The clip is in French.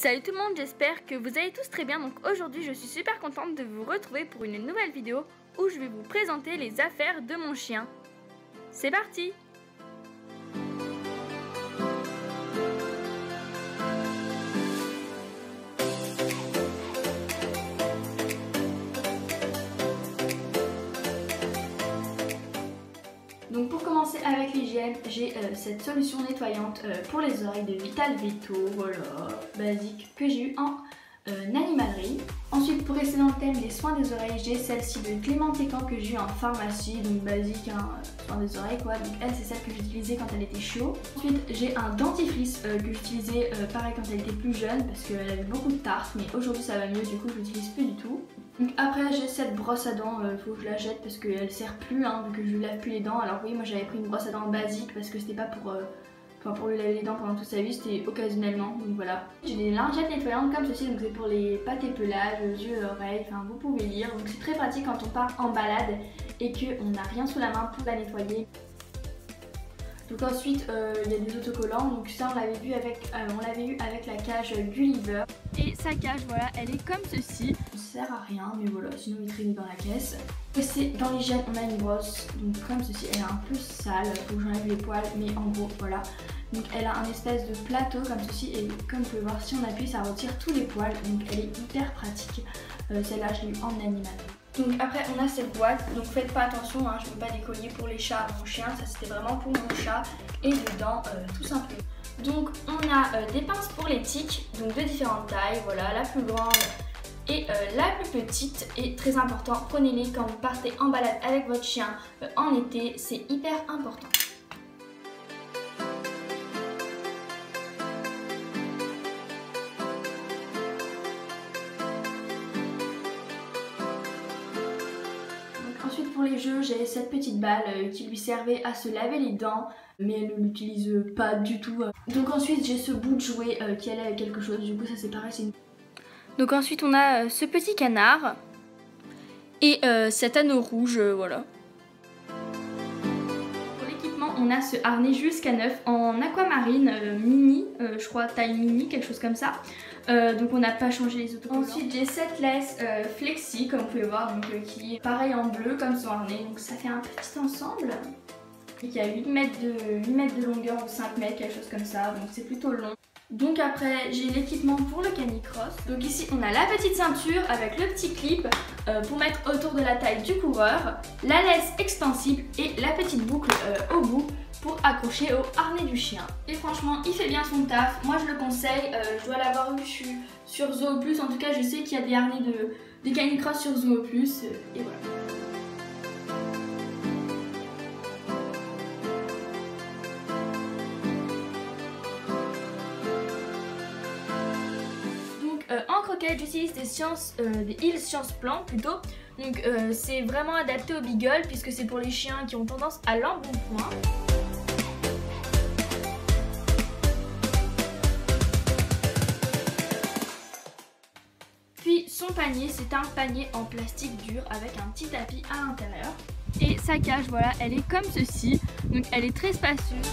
Salut tout le monde, j'espère que vous allez tous très bien. Donc aujourd'hui je suis super contente de vous retrouver pour une nouvelle vidéo où je vais vous présenter les affaires de mon chien. C'est parti! Donc pour commencer avec l'hygiène, j'ai cette solution nettoyante pour les oreilles de Vital Veto, voilà, basique, que j'ai eu en animalerie. Ensuite, pour rester dans le thème des soins des oreilles, j'ai celle-ci de Clément Técan que j'ai eu en pharmacie, donc basique, hein, soins des oreilles quoi. Donc elle, c'est celle que j'utilisais quand elle était chaude. Ensuite, j'ai un dentifrice que j'utilisais pareil quand elle était plus jeune parce qu'elle avait beaucoup de tartes, mais aujourd'hui ça va mieux, du coup je l'utilise plus du tout. Donc après j'ai cette brosse à dents, faut que je la jette parce qu'elle sert plus hein, vu que je lui lave plus les dents. Alors oui, moi j'avais pris une brosse à dents basique parce que c'était pas pour lui laver les dents pendant toute sa vie, c'était occasionnellement, donc voilà. J'ai des lingettes nettoyantes comme ceci, donc c'est pour les pattes et pelages, yeux, oreilles, enfin vous pouvez lire. Donc c'est très pratique quand on part en balade et qu'on n'a rien sous la main pour la nettoyer. Donc ensuite il y a des autocollants, donc ça on l'avait eu avec la cage Gulliver. Et sa cage, voilà, elle est comme ceci. Ça sert à rien, mais voilà, sinon il traîne dans la caisse. Et c'est dans l'hygiène, on a une brosse, donc comme ceci, elle est un peu sale, faut que j'enlève les poils, mais en gros, voilà. Donc elle a un espèce de plateau comme ceci, et comme vous pouvez voir, si on appuie, ça retire tous les poils, donc elle est hyper pratique. Celle-là, je l'ai eu en animal. Donc après on a cette boîte, donc faites pas attention, hein, je ne mets pas des colliers pour les chats, mon chien, ça c'était vraiment pour mon chat, et dedans tout simplement. Donc on a des pinces pour les tiques, donc de différentes tailles, voilà, la plus grande et la plus petite, et très important, prenez-les quand vous partez en balade avec votre chien en été, c'est hyper important. Ensuite pour les jeux, j'ai cette petite balle qui lui servait à se laver les dents, mais elle ne l'utilise pas du tout. Donc ensuite j'ai ce bout de jouet qui allait avec quelque chose, du coup ça c'est pareil, c'est une... Donc ensuite on a ce petit canard et cet anneau rouge, voilà. Pour l'équipement on a ce harnais jusqu'à 9 en aquamarine mini, je crois taille mini, quelque chose comme ça. Donc on n'a pas changé les autocollants. Ensuite j'ai cette laisse flexi comme vous pouvez voir, donc, qui est pareil en bleu comme son harnais, donc ça fait un petit ensemble. Il y a 8 mètres de longueur ou 5 mètres, quelque chose comme ça, donc c'est plutôt long. Donc après j'ai l'équipement pour le canicross. Donc ici on a la petite ceinture avec le petit clip pour mettre autour de la taille du coureur, la laisse extensible et la petite boucle au bout pour accrocher au harnais du chien. Et franchement il fait bien son taf, moi je le conseille, je dois l'avoir eu sur Zooplus, en tout cas je sais qu'il y a des harnais de canicross sur Zooplus et voilà. En croquette, j'utilise des Heels Science Plan plutôt. Donc c'est vraiment adapté au beagle puisque c'est pour les chiens qui ont tendance à l'embonpoint. Puis son panier, c'est un panier en plastique dur avec un petit tapis à l'intérieur. Et sa cage, voilà, elle est comme ceci. Donc elle est très spacieuse.